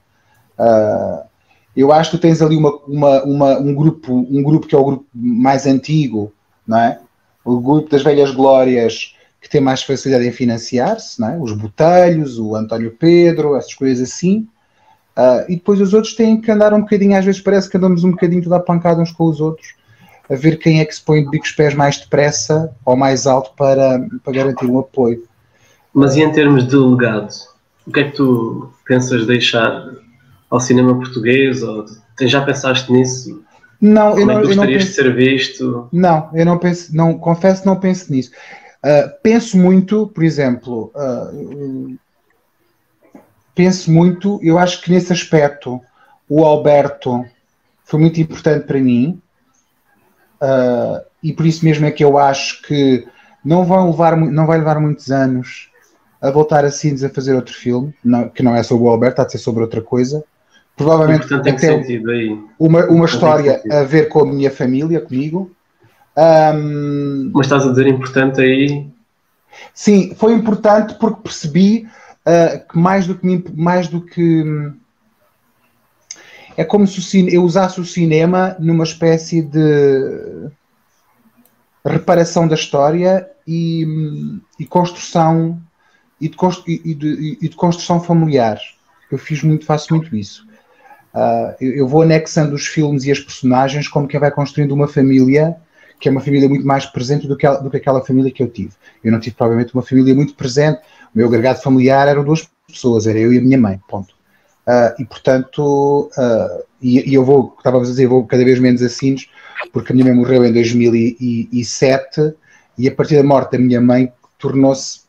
Eu acho que tu tens ali um grupo que é o grupo mais antigo, não é? O grupo das velhas glórias, que tem mais facilidade em financiar-se, não é? Os Botelhos, o António Pedro, essas coisas assim. E depois os outros têm que andar um bocadinho, às vezes parece que andamos um bocadinho toda a pancada uns com os outros, a ver quem é que se põe de bicos pés mais depressa ou mais alto para garantir um apoio. Mas e em termos de legado, o que é que tu pensas deixar ao cinema português? Ou já pensaste nisso? Não, Como é que gostarias de ser visto? Não, eu não penso, não, confesso que não penso nisso. Penso muito, por exemplo, eu acho que nesse aspecto o Alberto foi muito importante para mim, e por isso mesmo é que eu acho que não vai levar muitos anos a voltar a Sines a fazer outro filme, que não é sobre o Alberto, há de ser sobre outra coisa. Provavelmente portanto, até uma história a ver com a minha família, comigo. Mas estás a dizer importante aí? Sim, foi importante porque percebi que mais do que é como se eu usasse o cinema numa espécie de reparação da história e construção e de construção familiar. Eu faço muito isso. Eu vou anexando os filmes e as personagens como quem vai construindo uma família, que é uma família muito mais presente do que aquela família que eu tive. Eu não tive provavelmente uma família muito presente. O meu agregado familiar eram 2 pessoas, era eu e a minha mãe, ponto. E portanto, eu vou cada vez menos a Sines, porque a minha mãe morreu em 2007, e a partir da morte da minha mãe tornou-se...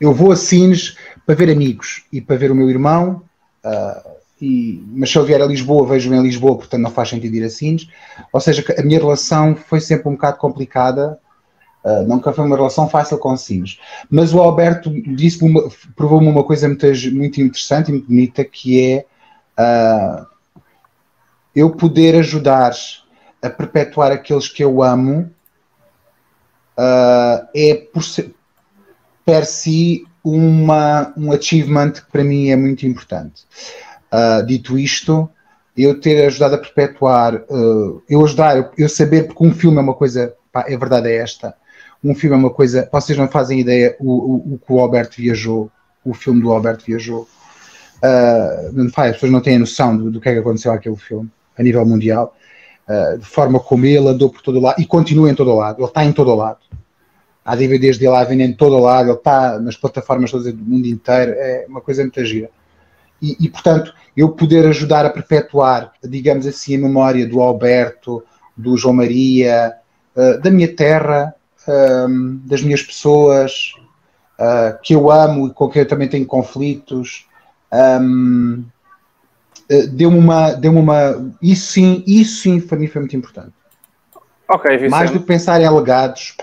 eu vou a Sines para ver amigos e para ver o meu irmão, mas se eu vier a Lisboa, vejo-me em Lisboa, portanto não faz sentido ir a Sines. Ou seja, a minha relação foi sempre um bocado complicada, nunca foi uma relação fácil com Sines. Mas o Alberto provou-me uma coisa muito interessante e muito bonita, que é eu poder ajudar a perpetuar aqueles que eu amo, per si um achievement que para mim é muito importante. Dito isto, eu ter ajudado a perpetuar, eu saber, porque um filme é uma coisa, a verdade é esta, um filme é uma coisa, vocês não fazem ideia o que o Alberto viajou, o filme do Alberto viajou. As pessoas não têm a noção do que é que aconteceu àquele filme, a nível mundial, de forma como ele andou por todo lado, e continua em todo lado, ele está em todo lado. Há DVDs dele a vender em todo lado, ele está nas plataformas todas do mundo inteiro, é uma coisa muito gira. E, portanto, eu poder ajudar a perpetuar, digamos assim, a memória do Alberto, do João Maria, da minha terra, das minhas pessoas, que eu amo e com quem eu também tenho conflitos, deu-me uma... Isso sim, para mim foi muito importante. Ok, Vicente. Mais do que pensar em alegados,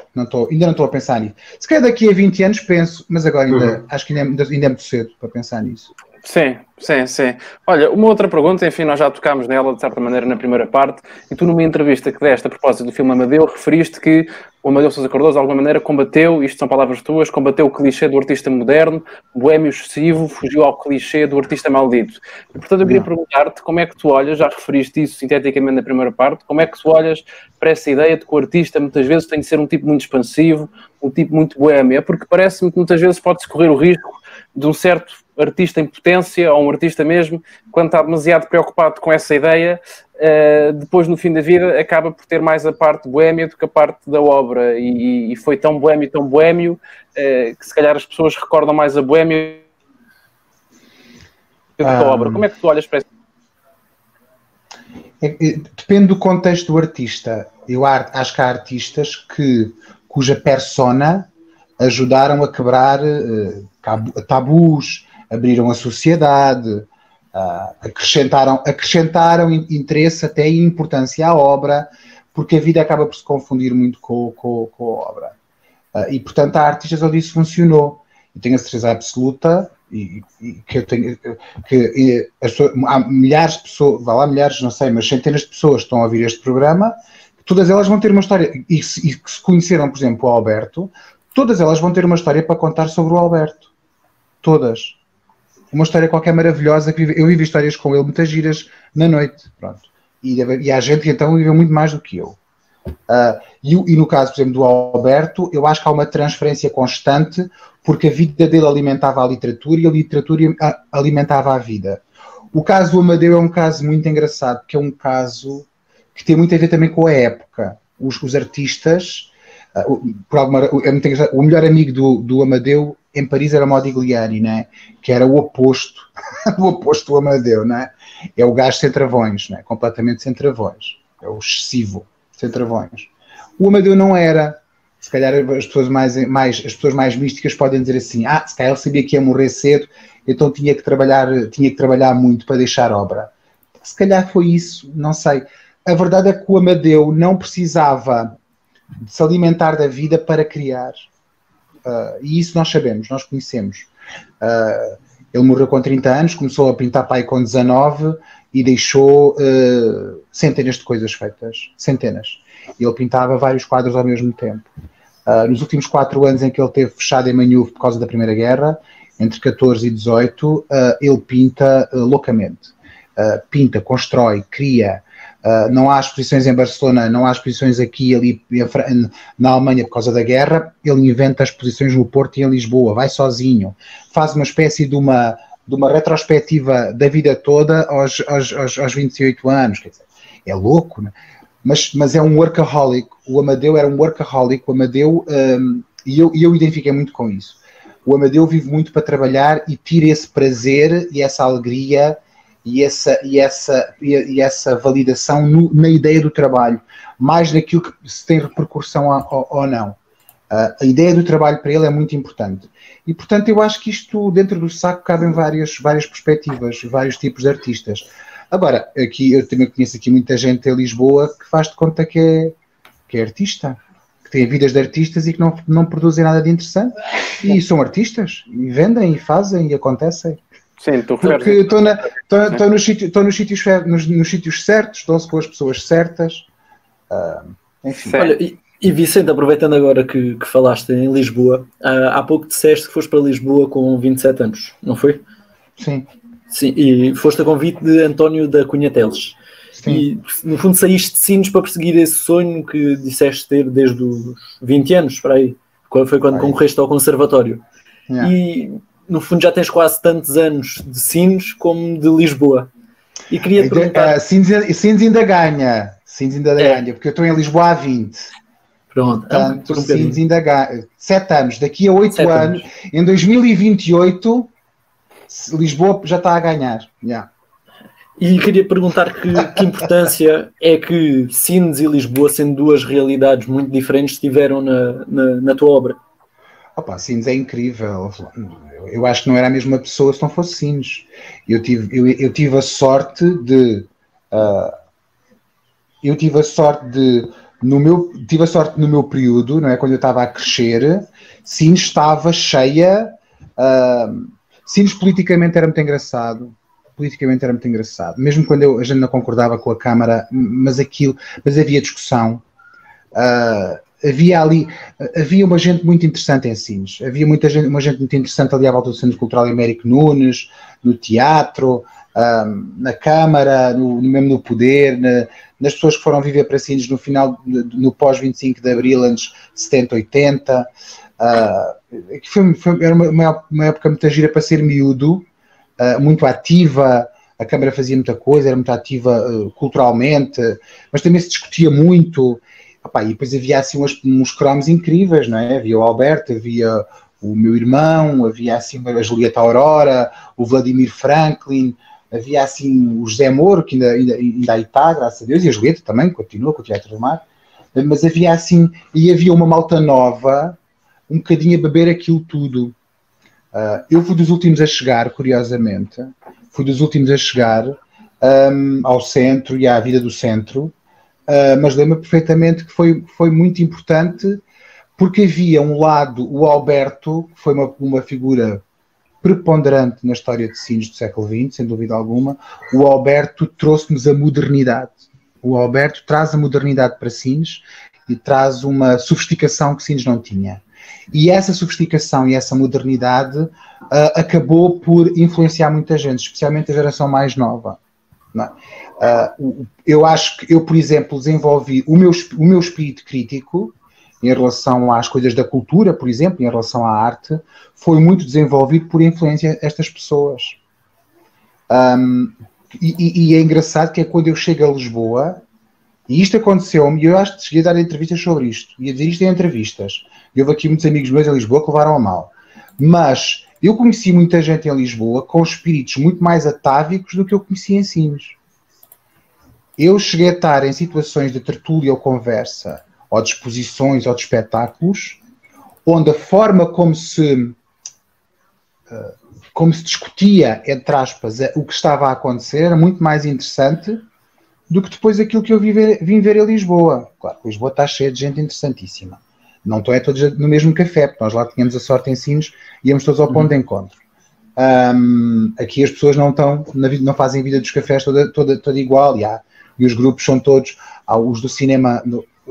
ainda não estou a pensar nisso. Se calhar daqui a 20 anos penso, mas agora acho que ainda é muito cedo para pensar nisso. Sim, sim, sim. Olha, uma outra pergunta, enfim, nós já tocámos nela de certa maneira na primeira parte, e tu numa entrevista que deste a propósito do filme Amadeu, referiste que o Amadeu Sousa Cardoso de alguma maneira combateu, isto são palavras tuas, combateu o clichê do artista moderno, boémio excessivo, fugiu ao clichê do artista maldito. E portanto eu queria perguntar-te como é que tu olhas, já referiste isso sinteticamente na primeira parte, como é que tu olhas para essa ideia de que o artista muitas vezes tem de ser um tipo muito expansivo, um tipo muito boémio, porque parece-me que muitas vezes pode-se correr o risco de um certo artista em potência, ou um artista mesmo, quando está demasiado preocupado com essa ideia, depois no fim da vida acaba por ter mais a parte boémia do que a parte da obra, e foi tão boémio, que se calhar as pessoas recordam mais a boémia do que a obra. Como é que tu olhas para isso? Depende do contexto do artista. Eu acho que há artistas cuja persona ajudaram a quebrar tabus, abriram a sociedade, acrescentaram interesse até e importância à obra, porque a vida acaba por se confundir muito com a obra. E, portanto, há artistas onde isso funcionou. Eu tenho a certeza absoluta há milhares de pessoas, vá lá milhares, não sei, mas centenas de pessoas que estão a ouvir este programa, todas elas vão ter uma história, e que se conheceram, por exemplo, o Alberto, todas elas vão ter uma história para contar sobre o Alberto. Todas. Uma história qualquer maravilhosa. Eu vivi histórias com ele, muitas giras na noite. Pronto. E há gente que então viveu muito mais do que eu. E no caso, por exemplo, do Alberto, eu acho que há uma transferência constante, porque a vida dele alimentava a literatura e a literatura alimentava a vida. O caso do Amadeu é um caso muito engraçado, porque é um caso que tem muito a ver também com a época. Os artistas... o melhor amigo do Amadeu em Paris era Modigliani, né? Que era o oposto do Amadeu, né? É o gajo sem travões, né? Completamente sem travões, é o excessivo sem travões. O Amadeu não era. Se calhar as pessoas mais místicas podem dizer assim: se calhar ele sabia que ia morrer cedo, então tinha que trabalhar muito para deixar obra. Se calhar foi isso, não sei. A verdade é que o Amadeu não precisava de se alimentar da vida para criar. E isso nós sabemos, nós conhecemos. Ele morreu com 30 anos, começou a pintar pai com 19 e deixou centenas de coisas feitas. Centenas. Ele pintava vários quadros ao mesmo tempo. Nos últimos 4 anos em que ele esteve fechado em Manhuve por causa da Primeira Guerra, entre 14 e 18, ele pinta loucamente. Pinta, constrói, cria. Não há exposições em Barcelona, não há exposições aqui e ali na Alemanha por causa da guerra. Ele inventa exposições no Porto e em Lisboa, vai sozinho, faz uma espécie de uma retrospectiva da vida toda aos 28 anos. Quer dizer, é louco, né? Mas é um workaholic. O Amadeu era um workaholic. O Amadeu, e eu identifiquei muito com isso. O Amadeu vive muito para trabalhar e tira esse prazer e essa alegria e essa validação na ideia do trabalho, mais naquilo que se tem repercussão ou não. A ideia do trabalho para ele é muito importante. E, portanto, eu acho que isto, dentro do saco, cabem várias perspectivas, vários tipos de artistas. Agora, aqui eu também conheço aqui muita gente em Lisboa que faz de conta que é artista, que tem vidas de artistas e que não produzem nada de interessante. E são artistas, e vendem, e fazem, e acontecem. Sim, tu porque estou nos sítios certos, estão-se com as pessoas certas. Enfim. Olha, e Vicente, aproveitando agora que falaste em Lisboa, há pouco disseste que foste para Lisboa com 27 anos, não foi? Sim. Sim, e foste a convite de António da Cunha Teles. Sim. E, no fundo, saíste de Sines para perseguir esse sonho que disseste ter desde os 20 anos, para aí. Foi quando concorreste ao Conservatório. Yeah. E, no fundo, já tens quase tantos anos de Sines como de Lisboa. E queria perguntar... Sines ainda ganha. Sines ainda ganha, porque eu estou em Lisboa há 20. Pronto. Portanto, Sines ainda ganha. 7 anos. Daqui a 8 anos, em 2028, Lisboa já está a ganhar. Yeah. E queria perguntar que importância é que Sines e Lisboa, sendo duas realidades muito diferentes, tiveram na tua obra? Opa, Sines é incrível. Eu acho que não era a mesma pessoa se não fosse Sines. Eu tive a sorte de... no meu período, não é, quando eu estava a crescer, Sines estava cheia Sines politicamente era muito engraçado. Mesmo quando a gente não concordava com a Câmara, mas havia discussão. Havia uma gente muito interessante em Sines. Havia uma gente muito interessante ali à volta do Centro Cultural Américo Nunes, no teatro, na Câmara, mesmo no poder, nas pessoas que foram viver para Sines no pós-25 de Abril, anos 70, 80. Era uma época muito gira para ser miúdo, muito ativa. A Câmara fazia muita coisa, era muito ativa culturalmente, mas também se discutia muito. E depois havia assim uns cromos incríveis, não é? Havia o Alberto, havia o meu irmão, havia assim a Julieta Aurora, o Vladimir Franklin, havia assim o José Moro, que ainda aí está, graças a Deus, e a Julieta também, continua com o Teatro do Mar. Mas havia assim, e havia uma malta nova, um bocadinho a beber aquilo tudo. Eu fui dos últimos a chegar, curiosamente, ao centro e à vida do centro, mas lembro perfeitamente que foi muito importante, porque havia um lado, o Alberto, que foi uma figura preponderante na história de Sines do século XX, sem dúvida alguma. O Alberto trouxe-nos a modernidade. O Alberto traz a modernidade para Sines e traz uma sofisticação que Sines não tinha. E essa sofisticação e essa modernidade acabou por influenciar muita gente, especialmente a geração mais nova. Não é? Eu acho que eu, por exemplo, desenvolvi o meu espírito crítico em relação às coisas da cultura, por exemplo, em relação à arte, foi muito desenvolvido por influência destas pessoas. E é engraçado que é quando eu chego a Lisboa, e isto aconteceu-me, e eu acho que cheguei a dar entrevistas sobre isto, e a dizer isto em entrevistas. E houve aqui muitos amigos meus em Lisboa que levaram a mal. Mas eu conheci muita gente em Lisboa com espíritos muito mais atávicos do que eu conheci em Sines. Eu cheguei a estar em situações de tertúlia ou conversa, ou de exposições, ou de espetáculos, onde a forma como se discutia, entre aspas, o que estava a acontecer era muito mais interessante do que depois aquilo que eu vim ver em Lisboa. Claro, Lisboa está cheia de gente interessantíssima. Não estão todos no mesmo café, porque nós lá tínhamos a sorte em Sines e íamos todos ao ponto de encontro. Aqui as pessoas não fazem a vida dos cafés toda igual, e os grupos são todos, os do cinema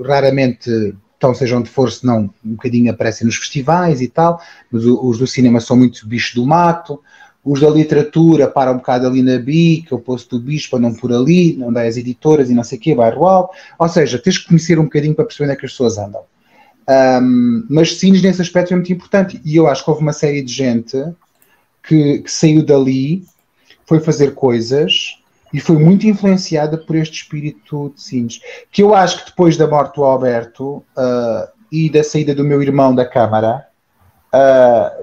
raramente seja onde for, senão um bocadinho aparecem nos festivais e tal, mas os do cinema são muito bicho do mato, os da literatura param um bocado ali na Bica, o Poço do Bispo andam por ali, não dá as editoras e não sei o quê, bairro Alto, ou seja, tens que conhecer um bocadinho para perceber onde é que as pessoas andam. Mas Sines nesse aspecto é muito importante, e eu acho que houve uma série de gente que saiu dali, foi fazer coisas e foi muito influenciada por este espírito de Sines, que eu acho que depois da morte do Alberto e da saída do meu irmão da Câmara,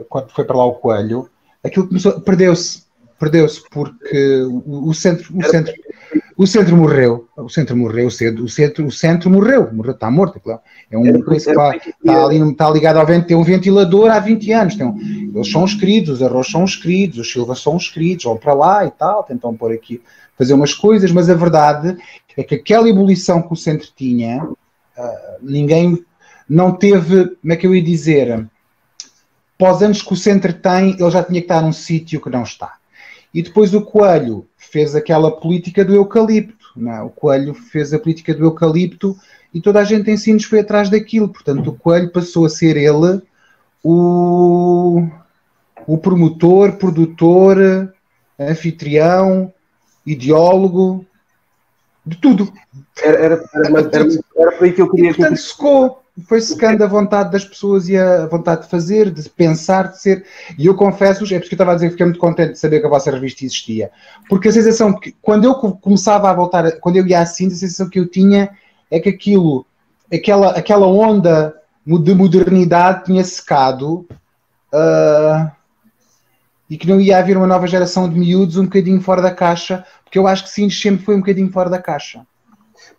quando foi para lá o Coelho, aquilo começou, perdeu-se porque o centro morreu, o centro morreu, está morto, claro. É um principal, está ligado ao vento, tem um ventilador há 20 anos, eles são os queridos, os Arroz são os queridos, os Silva são os queridos, vão para lá e tal, tentam pôr aqui, fazer umas coisas, mas a verdade é que aquela ebulição que o centro tinha, ninguém não teve, como é que eu ia dizer, para os anos que o centro tem, ele já tinha que estar num sítio que não está. E depois o Coelho fez aquela política do eucalipto, não é? O Coelho fez a política do eucalipto e toda a gente em Sines foi atrás daquilo. Portanto, o Coelho passou a ser ele o promotor, produtor, anfitrião, ideólogo, de tudo. Era por aí que eu queria... E, portanto, foi secando a vontade das pessoas e a vontade de fazer, de pensar, de ser. E eu confesso-vos, é por isso que eu estava a dizer que fiquei muito contente de saber que a vossa revista existia. Porque a sensação que, quando eu começava a voltar, quando eu ia assim, a sensação que eu tinha é que aquela onda de modernidade tinha secado e que não ia haver uma nova geração de miúdos um bocadinho fora da caixa, porque eu acho que Sines sempre foi um bocadinho fora da caixa.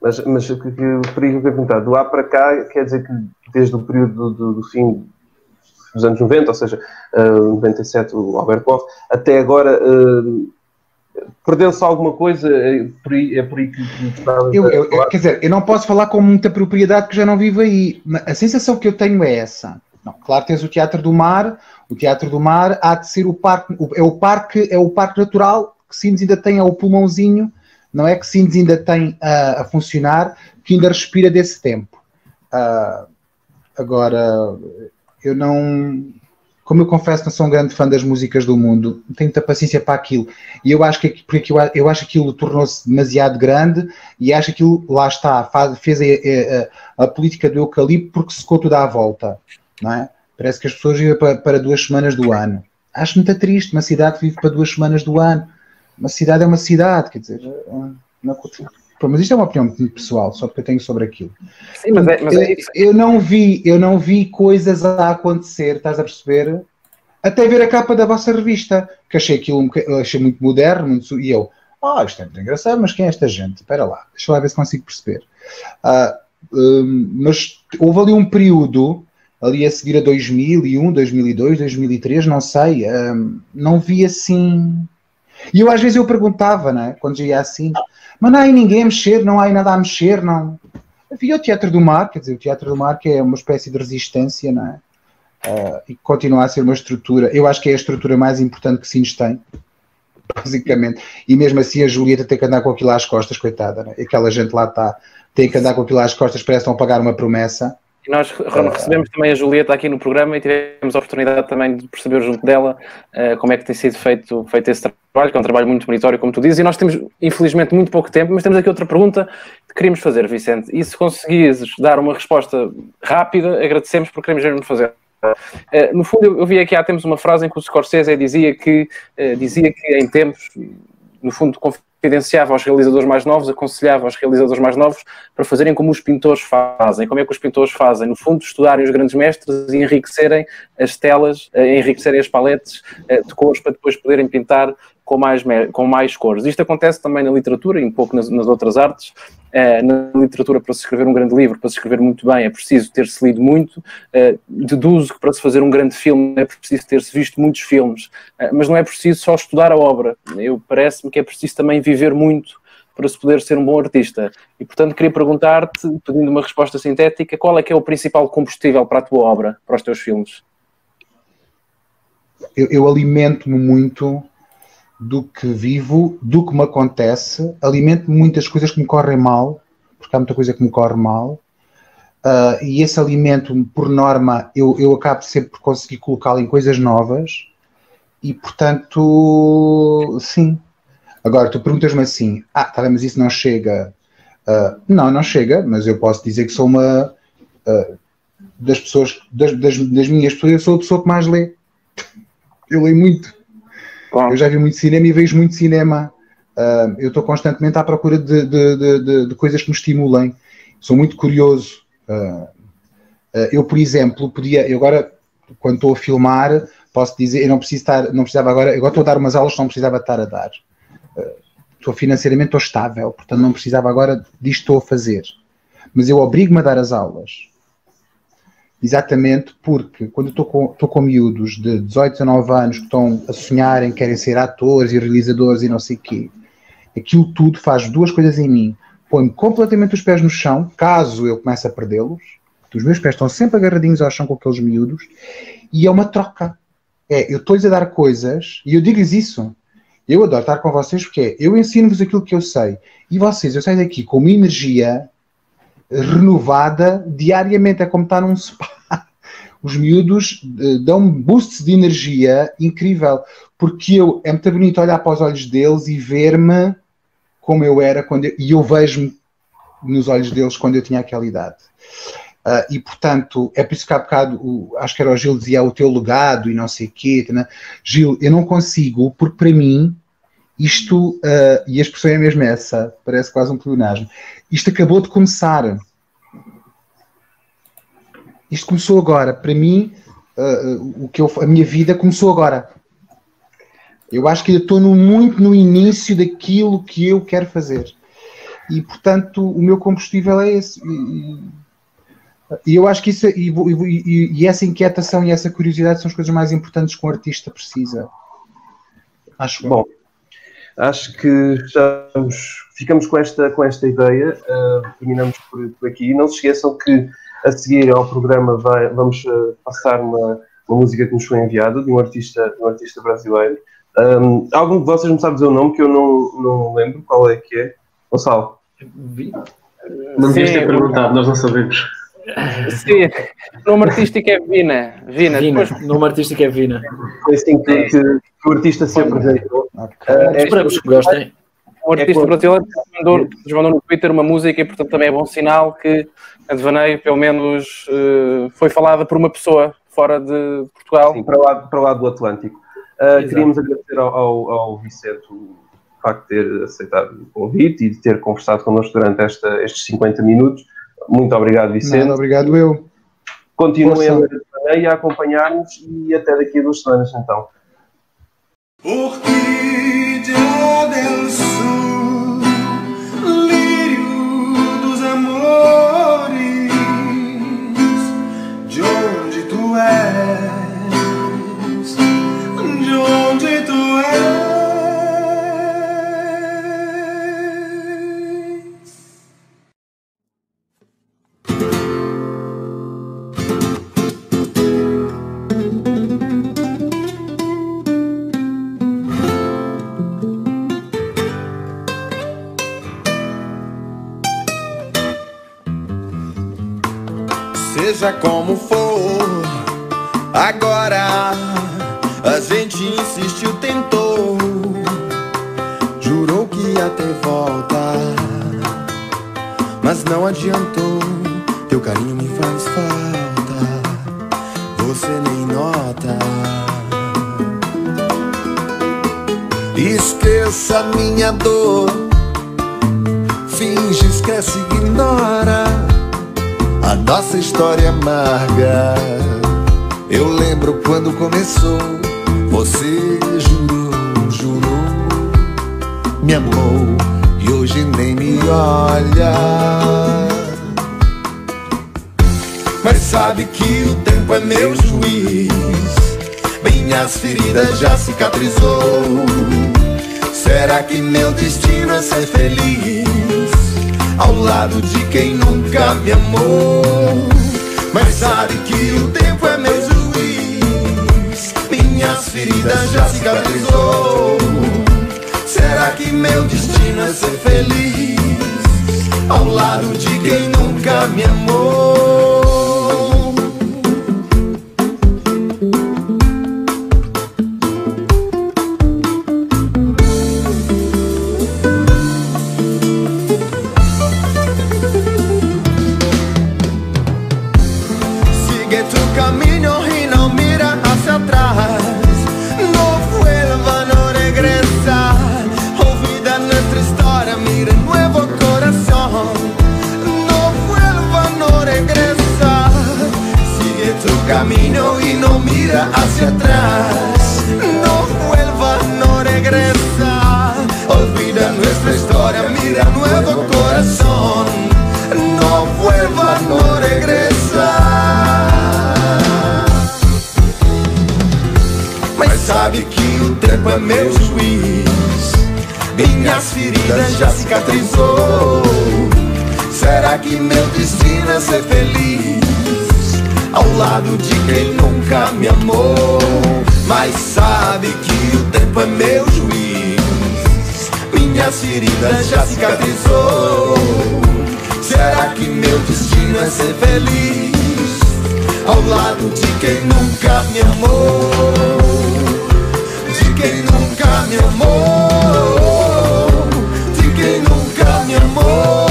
Mas o que eu queria perguntar, do lá para cá, quer dizer que desde o período do fim dos anos 90, ou seja, 97, o Alberto Poff, até agora, perdeu-se alguma coisa? É por aí que quer dizer, eu não posso falar com muita propriedade porque já não vivo aí. A sensação que eu tenho é essa. Não, claro, tens o Teatro do Mar. O Teatro do Mar há de ser o parque natural que Sines ainda tem, é o pulmãozinho, não é que Sines ainda tem a funcionar, que ainda respira desse tempo. Agora, eu não... Como eu confesso, não sou um grande fã das músicas do mundo, não tenho muita paciência para aquilo. E eu acho que eu acho que aquilo tornou-se demasiado grande e acho que aquilo, lá está, fez a política do eucalipto porque secou tudo à volta, não é? Parece que as pessoas vivem para 2 semanas do ano. Acho muito triste, uma cidade que vive para 2 semanas do ano. Uma cidade é uma cidade, quer dizer... Mas isto é uma opinião muito pessoal, só porque eu tenho sobre aquilo. Sim, mas é isso. Eu não vi coisas a acontecer, estás a perceber? Até ver a capa da vossa revista, que achei muito moderno, e eu, isto é muito engraçado, mas quem é esta gente? Espera lá, deixa lá ver se consigo perceber. Mas houve ali um período, ali a seguir a 2001, 2002, 2003, não sei, não vi assim... E eu às vezes eu perguntava, não é? Quando ia assim, mas não há aí ninguém a mexer, não há aí nada a mexer, não. Havia o Teatro do Mar, quer dizer, o Teatro do Mar que é uma espécie de resistência, não é? E continua a ser uma estrutura, eu acho que é a estrutura mais importante que Sines tem, basicamente. E mesmo assim a Julieta tem que andar com aquilo às costas, coitada, não é? Aquela gente lá está, tem que andar com aquilo às costas, parece que estão a pagar uma promessa. E nós recebemos também a Julieta aqui no programa e tivemos a oportunidade também de perceber junto dela como é que tem sido feito esse trabalho, que é um trabalho muito meritório, como tu dizes, e nós temos, infelizmente, muito pouco tempo, mas temos aqui outra pergunta que queríamos fazer, Vicente, e se conseguires dar uma resposta rápida, agradecemos porque queremos ver-nos fazer. No fundo, eu vi aqui há tempos uma frase em que o Scorsese dizia que em tempos, no fundo, confidenciava aos realizadores mais novos, aconselhava aos realizadores mais novos para fazerem como os pintores fazem. Como é que os pintores fazem? No fundo, estudarem os grandes mestres e enriquecerem as telas, enriquecerem as paletes de cores para depois poderem pintar com mais cores. Isto acontece também na literatura e um pouco nas outras artes. Na literatura, para se escrever um grande livro, para se escrever muito bem, é preciso ter-se lido muito. Deduzo que para se fazer um grande filme é preciso ter-se visto muitos filmes, mas não é preciso só estudar a obra. Parece-me que é preciso também viver muito para se poder ser um bom artista. E, portanto, queria perguntar-te, pedindo uma resposta sintética, qual é que é o principal combustível para a tua obra, para os teus filmes? Eu alimento-me muito do que vivo, do que me acontece, alimento muitas coisas que me correm mal, porque há muita coisa que me corre mal, e esse alimento, por norma, eu acabo sempre por conseguir colocá-lo em coisas novas, e portanto, sim. Agora, tu perguntas-me assim, tá bem, mas isso não chega. Não chega, mas eu posso dizer que sou uma das pessoas, das minhas pessoas, eu sou a pessoa que mais lê. Eu leio muito. Eu já vi muito cinema e vejo muito cinema. Eu estou constantemente à procura de coisas que me estimulem. Sou muito curioso. Eu, por exemplo, eu agora, quando estou a filmar, posso dizer, eu não precisava agora, agora estou a dar umas aulas que não precisava estar a dar. Financeiramente estou estável, portanto não precisava agora disto estou a fazer. Mas eu obrigo-me a dar as aulas. Exatamente porque quando estou com miúdos de 18, 19 anos que estão a sonharem, querem ser atores e realizadores e não sei o quê, aquilo tudo faz 2 coisas em mim. Põe-me completamente os pés no chão, caso eu comece a perdê-los. Os meus pés estão sempre agarradinhos ao chão com aqueles miúdos e é uma troca. Eu estou-lhes a dar coisas e eu digo-lhes isso. Eu adoro estar com vocês porque eu ensino-vos aquilo que eu sei. E vocês, eu saio daqui com uma energia renovada diariamente, é como estar num spa. Os miúdos dão boosts de energia incrível, porque é muito bonito olhar para os olhos deles e ver-me como eu era e eu vejo-me nos olhos deles quando eu tinha aquela idade. E portanto, é por isso que há bocado, acho que era o Gil que dizia o teu legado e não sei o quê, né? Gil, eu não consigo, porque para mim isto, e a expressão é mesmo essa, parece quase um pleonasmo, isto acabou de começar. Isto começou agora. Para mim, a minha vida começou agora. Eu acho que ainda estou muito no início daquilo que eu quero fazer. E, portanto, o meu combustível é esse. E eu acho que isso, e essa inquietação e essa curiosidade são as coisas mais importantes que um artista precisa. Acho bom. Acho que ficamos com esta ideia, terminamos por aqui. Não se esqueçam que A seguir ao programa vamos passar uma música que nos foi enviada de um artista brasileiro. Algum de vocês me sabe dizer o nome, que eu não lembro qual é que é? Gonçalo? Não devias ter perguntado, nós não sabemos. Sim, o nome artístico é Vina. O nome artístico é Vina. Foi assim que o artista se apresentou. Esperamos que gostem. Um artista brasileiro nos mandou no Twitter uma música e, portanto, também é bom sinal que a Devaneio, pelo menos, foi falada por uma pessoa fora de Portugal. Sim, para o lado do Atlântico. Queríamos agradecer ao Vicente o facto de ter aceitado o convite e de ter conversado connosco durante estes 50 minutos. Muito obrigado, Vicente. Nada, obrigado eu. Continuem a ler a Devaneio e a acompanhar-nos e até daqui a 2 semanas, então. Orquídea del Sul, lírio dos amores, de onde tu és, de onde tu és. Seja como for, agora a gente insistiu, tentou, jurou que ia ter volta, mas não adiantou. Teu carinho me faz falta, você nem nota. Esqueça minha dor, finge, esquece, ignora a nossa história amarga. Eu lembro quando começou, você jurou, me amou e hoje nem me olha. Mas sabe que o tempo é meu juiz, minhas feridas já cicatrizou. Será que meu destino é ser feliz ao lado de quem nunca me amou? Mas sabe que o tempo é meu juiz, minhas feridas já cicatrizou. Será que meu destino é ser feliz ao lado de quem nunca me amou? Camino y no mira hacia atrás, no vuelva, no regresa. Olvida nuestra historia, mira nuevo corazón, no vuelva, no regresa. Mas sabe que o tempo é meu juiz, minhas feridas já cicatrizou. Será que meu destino é ser feliz ao lado de quem nunca me amou? Mas sabe que o tempo é meu juiz, minhas feridas já cicatrizou. Será que meu destino é ser feliz ao lado de quem nunca me amou? De quem nunca me amou, de quem nunca me amou.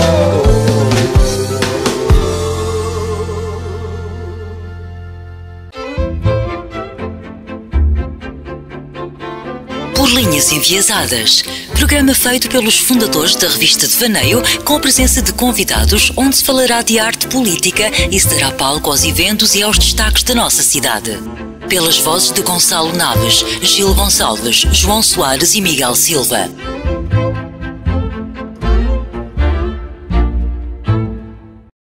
Por Linhas Enviesadas, programa feito pelos fundadores da revista Devaneio, com a presença de convidados, onde se falará de arte política e se dará palco aos eventos e aos destaques da nossa cidade. Pelas vozes de Gonçalo Naves, Gil Gonçalves, João Soares e Miguel Silva.